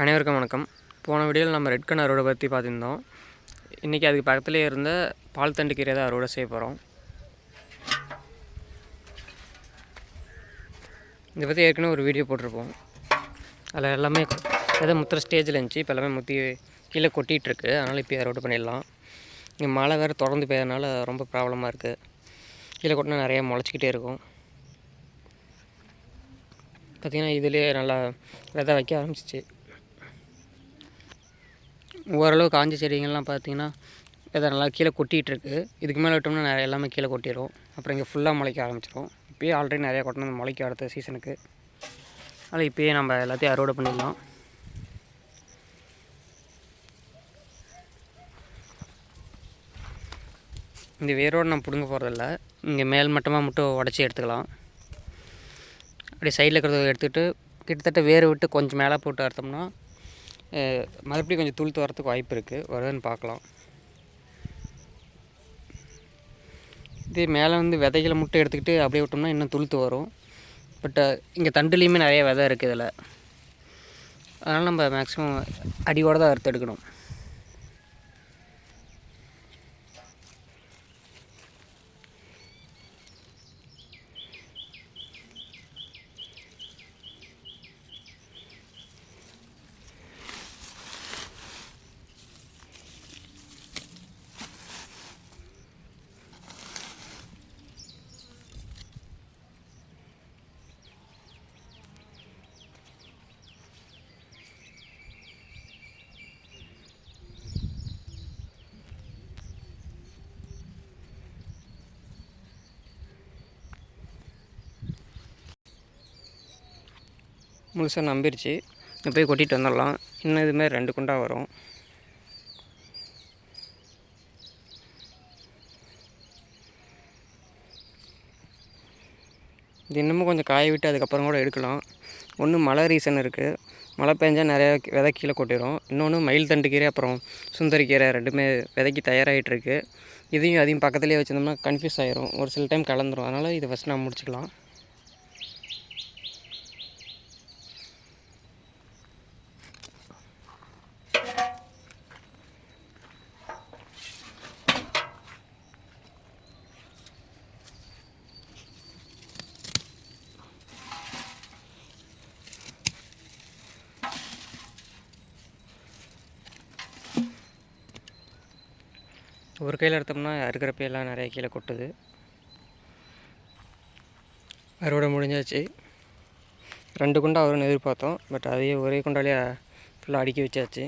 அனைவருக்கும் வணக்கம். போன வீடியோவில் நம்ம ரெட் கன் அறுவடை பற்றி பார்த்துருந்தோம். இன்றைக்கி அதுக்கு பக்கத்துலேயே இருந்த பால் தண்டு கீரை தான் அறுவடை செய்ய போகிறோம். இதை பற்றி ஏற்கனவே ஒரு வீடியோ போட்டிருப்போம். அதில் எல்லாமே எதாவது முத்துற ஸ்டேஜில் இருந்துச்சு. இப்போ எல்லாமே முற்றி கீழே கொட்டிகிட்ருக்கு. அதனால் இப்போ அறுவடை பண்ணிடலாம். இங்கே மழை வேறு தொடர்ந்து பெய்யறதுனால ரொம்ப ப்ராப்ளமாக இருக்குது. கீழே கொட்டினா நிறையா முளைச்சிக்கிட்டே இருக்கும். பார்த்திங்கன்னா இதுலேயே நல்லா விதை வைக்க ஆரம்பிச்சிச்சு. ஓரளவு காஞ்ச செடிங்கள்லாம் பார்த்திங்கன்னா விதை நல்லா கீழே கொட்டிகிட்ருக்கு. இதுக்கு மேலே விட்டோம்னா நிறைய எல்லாமே கீழே கொட்டிடும். அப்புறம் இங்கே ஃபுல்லாக முளைக்க ஆரம்பிச்சிடும். இப்போயே ஆல்ரெடி நிறையா கொட்டினது முளைக்க அடுத்த சீசனுக்கு. அதனால் இப்போயே நம்ம எல்லாத்தையும் அறுவடை பண்ணிடலாம். இந்த வேரோடு நம்ம பிடுங்க போகிறதில்ல. இங்கே மேல் மட்டமாக மட்டும் உடச்சி எடுத்துக்கலாம். அப்படியே சைடில் இருக்கிறத எடுத்துகிட்டு கிட்டத்தட்ட வேரை விட்டு கொஞ்சம் மேலே போட்டு அறுத்தோம்னா மறுபடியும் கொஞ்சம் துளுத்து வரத்துக்கு வாய்ப்பு இருக்குது. வருதுன்னு பார்க்கலாம். இதே மேலே வந்து விதைகளை மட்டும் எடுத்துக்கிட்டு அப்படியே விட்டோம்னா இன்னும் துளுத்து வரும். பட் இங்கே தண்டுலேயுமே நிறைய விதை இருக்குது இதில். அதனால் நம்ம மேக்ஸிமம் அடியோடு தான் அறுத்து எடுக்கணும். முழுசாக நம்பிருச்சு. போய் கொட்டிகிட்டு வந்துடலாம். இன்னும் இதுமாதிரி 2 குண்டா வரும். இது இன்னமும் கொஞ்சம் காய விட்டு அதுக்கப்புறம் கூட எடுக்கலாம். ஒன்று மழை ரீசன் இருக்குது. மழை பெஞ்சால் நிறையா விதை கீழே கொட்டிடும். இன்னொன்று மயில் தண்டு கீரை அப்புறம் சுந்தரி கீரை ரெண்டுமே விதைக்கு தயாராகிட்டுருக்கு. அதையும் பக்கத்துலேயே வச்சுருந்தோம்னா கன்ஃபியூஸ் ஆகிரும். ஒரு சில டைம் கலந்துரும். அதனால் இதை ஃபஸ்ட் நம்ம முடிச்சுக்கலாம். ஒரு கையில் எடுத்தோம்னா அறுக்கிறப்பையெல்லாம் நிறைய கீழே கொட்டுது. அறுவடை முடிஞ்சாச்சு. 2 குண்டா வரும்னு எதிர்பார்த்தோம். பட் அதையே ஒரே குண்டாலேயே ஃபுல்லாக அடுக்கி வச்சாச்சு.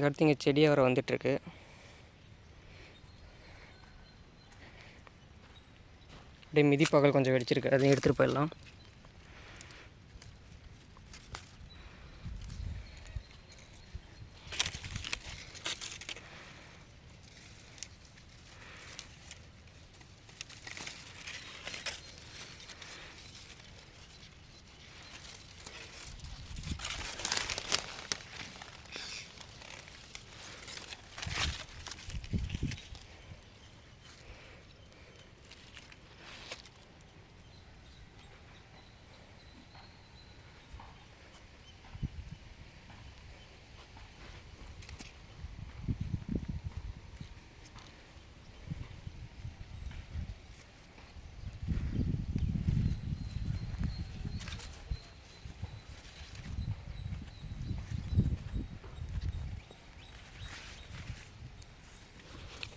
அடுத்து இங்கே செடியாக வர வந்துட்டுருக்கு. அப்படியே மிதிப்பாக்கள் கொஞ்சம் வெடிச்சிருக்கு. அதையும் எடுத்துகிட்டு போயிடலாம்.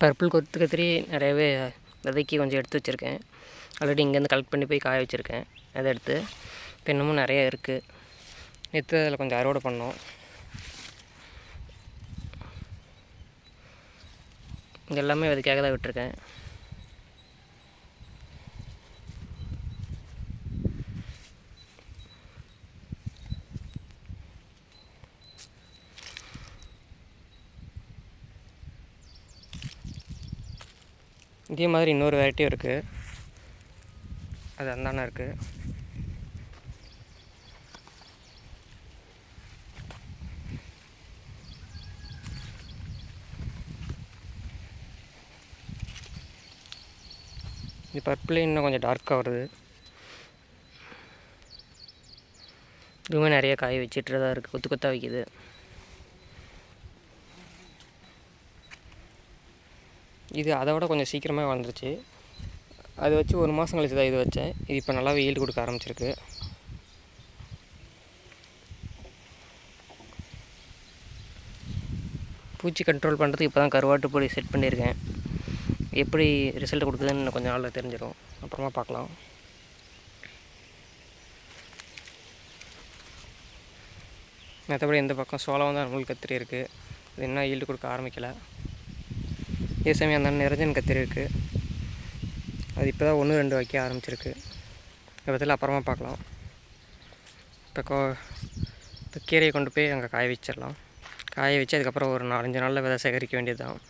பர்பிள் கொத்து கத்திரி நிறையவே விதைக்கி கொஞ்சம் எடுத்து வச்சுருக்கேன். ஆல்ரெடி இங்கேருந்து கலெக்ட் பண்ணி போய் காய வச்சுருக்கேன். அதை எடுத்து இப்போ இன்னமும் நிறையா இருக்குது. நேற்று அதில் கொஞ்சம் அறுவடை பண்ணோம். இது எல்லாமே அதுக்காக தான் விட்டுருக்கேன். இதே மாதிரி இன்னொரு வெரைட்டியும் இருக்குது. அது அந்தானே இருக்குது. இது பர்பிள் இன்னும் கொஞ்சம் டார்க்காக வருது. இதுவுமே நிறைய காய் வச்சிட்டு தான் இருக்குது, கொத்து கொத்தாக வைக்குது. இது அதை விட கொஞ்சம் சீக்கிரமாக வளர்ந்துருச்சு. அது வச்சு 1 மாதம் கழிச்சு தான் இது வச்சேன். இது இப்போ நல்லாவே ஈல்டு கொடுக்க ஆரம்பிச்சிருக்கு. பூச்சி கண்ட்ரோல் பண்ணுறதுக்கு இப்போ தான் கருவாட்டு பொடி செட் பண்ணியிருக்கேன். எப்படி ரிசல்ட் கொடுக்குதுன்னு இன்னும் கொஞ்சம் நாளில் தெரிஞ்சிடும். அப்புறமா பார்க்கலாம். மற்றபடி இந்த பக்கம் சோளம் தான் நூல் கத்திரி இருக்குது. இது இன்னும் ஈல்டு கொடுக்க ஆரம்பிக்கலை. இதே சமயம் அந்த நிரஞ்சன் கத்திரி இருக்குது. அது இப்போ தான் 1-2 வைக்க ஆரம்பிச்சிருக்கு. இதை பற்றில அப்புறமா பார்க்கலாம். இப்போ கீரையை கொண்டு போய் அங்கே காய வச்சிடலாம். காய வச்சு அதுக்கப்புறம் ஒரு 4-5 நாளில் விதை சேகரிக்க வேண்டியது தான்.